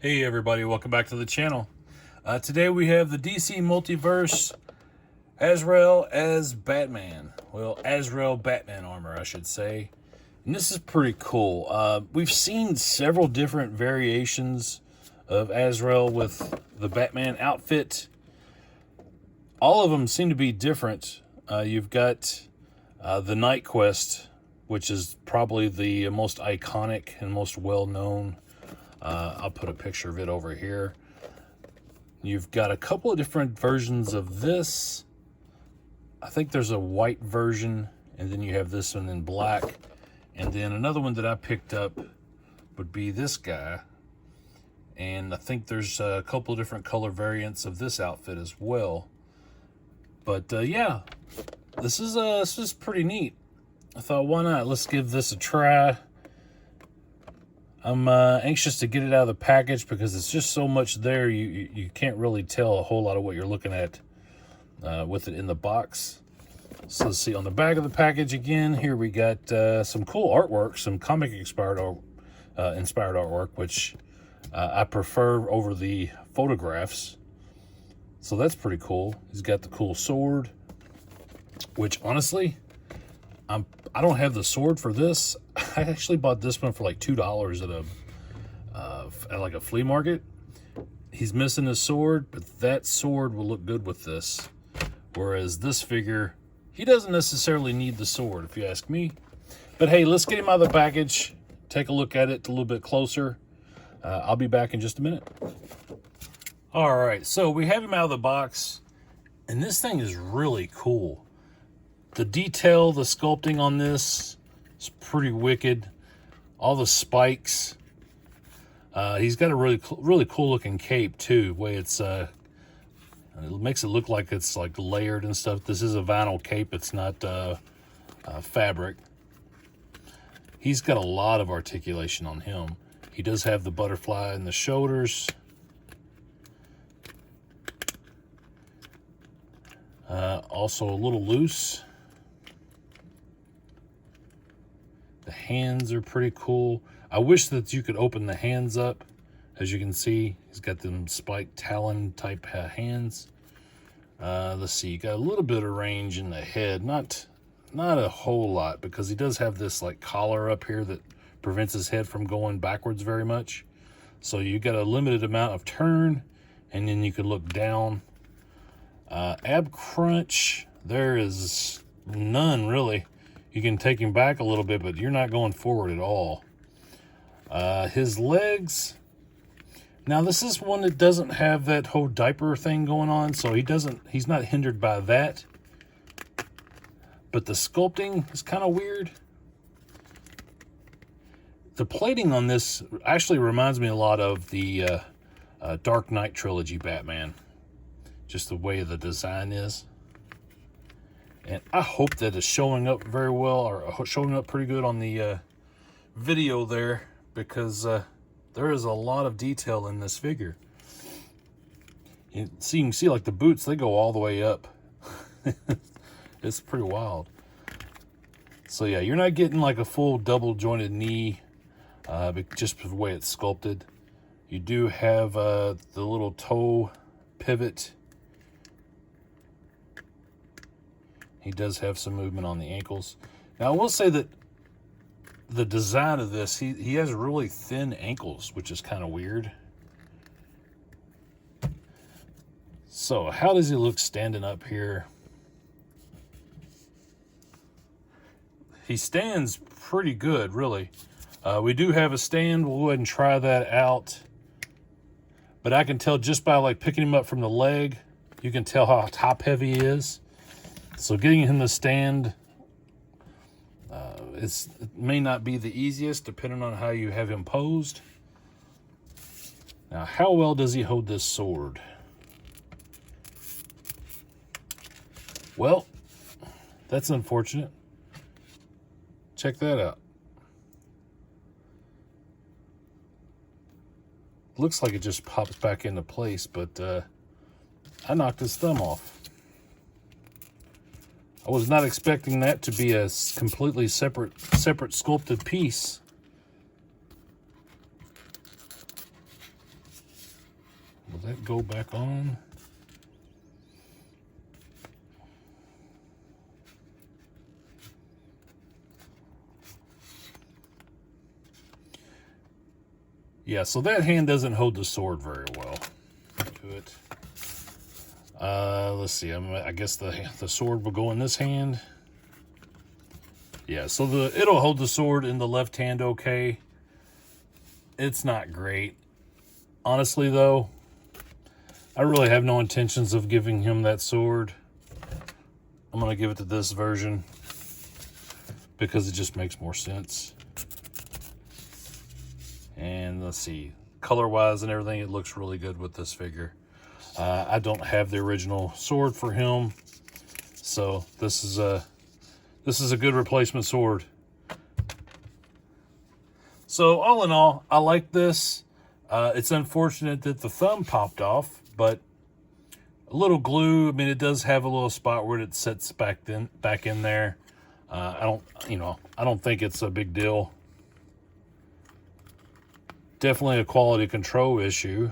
Hey everybody, welcome back to the channel. Today we have the DC Multiverse Azrael as Batman. Well, Azrael Batman armor, I should say. And this is pretty cool. We've seen several different variations of Azrael with the Batman outfit. All of them seem to be different. You've got the Night Quest, which is probably the most iconic and most well-known. I'll put a picture of it over here. You've got a couple of different versions of this. I think there's a white version, and then you have this one in black. And then another one that I picked up would be this guy. And I think there's a couple of different color variants of this outfit as well. But yeah, this is pretty neat. I thought, why not? Let's give this a try. I'm anxious to get it out of the package because it's just so much there. You can't really tell a whole lot of what you're looking at with it in the box. So let's see, on the back of the package again, here we got some cool artwork, some comic inspired artwork, which I prefer over the photographs. So that's pretty cool. He's got the cool sword, which honestly, I don't have the sword for this. I actually bought this one for like $2 at like a flea market. He's missing his sword, but that sword will look good with this. Whereas this figure, he doesn't necessarily need the sword, if you ask me. But hey, let's get him out of the package, take a look at it a little bit closer. I'll be back in just a minute. All right, so we have him out of the box, and this thing is really cool. The detail, the sculpting on this is pretty wicked. All the spikes. He's got a really cool looking cape too. Way it makes it look like it's like layered and stuff. This is a vinyl cape. It's not fabric. He's got a lot of articulation on him. He does have the butterfly in the shoulders. Also a little loose. The hands are pretty cool. I wish that you could open the hands up. As you can see, he's got them spiked talon type hands. Let's see, you got a little bit of range in the head. Not a whole lot, because he does have this like collar up here that prevents his head from going backwards very much. So you got a limited amount of turn, and then you can look down. Ab crunch, there is none really. You can take him back a little bit, but you're not going forward at all. His legs. Now this is one that doesn't have that whole diaper thing going on, so he's not hindered by that. But the sculpting is kind of weird. The plating on this actually reminds me a lot of the Dark Knight trilogy Batman. Just the way the design is. And I hope that it's showing up very well, or showing up pretty good on the video there, because there is a lot of detail in this figure. You can see like the boots, they go all the way up. It's pretty wild. So yeah, you're not getting like a full double jointed knee, just the way it's sculpted. You do have the little toe pivot. He does have some movement on the ankles. Now, I will say that the design of this, he has really thin ankles, which is kind of weird. So, how does he look standing up here? He stands pretty good, really. We do have a stand. We'll go ahead and try that out. But I can tell just by like picking him up from the leg, you can tell how top heavy he is. So getting him to stand, it may not be the easiest depending on how you have him posed. Now, how well does he hold this sword? Well, that's unfortunate. Check that out. Looks like it just pops back into place, but I knocked his thumb off. I was not expecting that to be a completely separate sculpted piece. that go back on? Yeah, so that hand doesn't hold the sword very well. Do it. Let's see. I guess the sword will go in this hand. Yeah, so it'll hold the sword in the left hand okay. It's not great. Honestly, though, I really have no intentions of giving him that sword. I'm going to give it to this version because it just makes more sense. And let's see, color-wise and everything, it looks really good with this figure. I don't have the original sword for him, so this is a good replacement sword. So all in all, I like this. It's unfortunate that the thumb popped off, but a little glue. I mean, it does have a little spot where it sits back in there. I don't think it's a big deal. Definitely a quality control issue.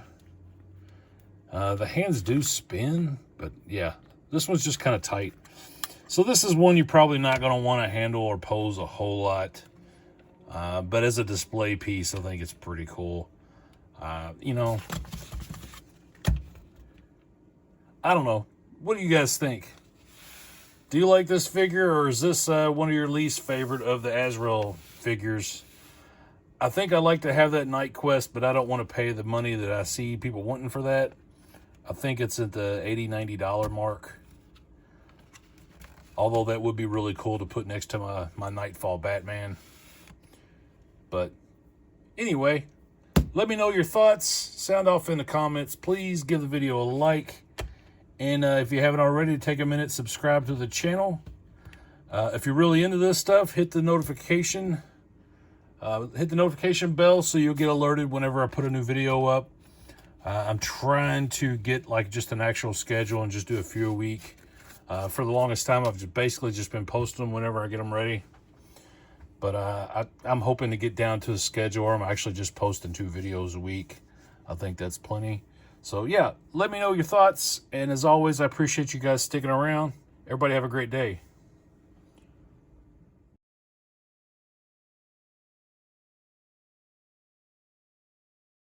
The hands do spin, but yeah, this one's just kind of tight. So this is one you're probably not going to want to handle or pose a whole lot. But as a display piece, I think it's pretty cool. You know, I don't know. What do you guys think? Do you like this figure, or is this one of your least favorite of the Azrael figures? I think I'd like to have that Night Quest, but I don't want to pay the money that I see people wanting for that. I think it's at the $80, $90 mark. Although that would be really cool to put next to my Nightfall Batman. But anyway, let me know your thoughts. Sound off in the comments. Please give the video a like. And if you haven't already, take a minute, subscribe to the channel. If you're really into this stuff, hit the notification bell so you'll get alerted whenever I put a new video up. I'm trying to get like just an actual schedule and just do a few a week. For the longest time, I've basically just been posting them whenever I get them ready. But I'm hoping to get down to a schedule where I'm actually just posting 2 videos a week. I think that's plenty. So yeah, let me know your thoughts. And as always, I appreciate you guys sticking around. Everybody have a great day.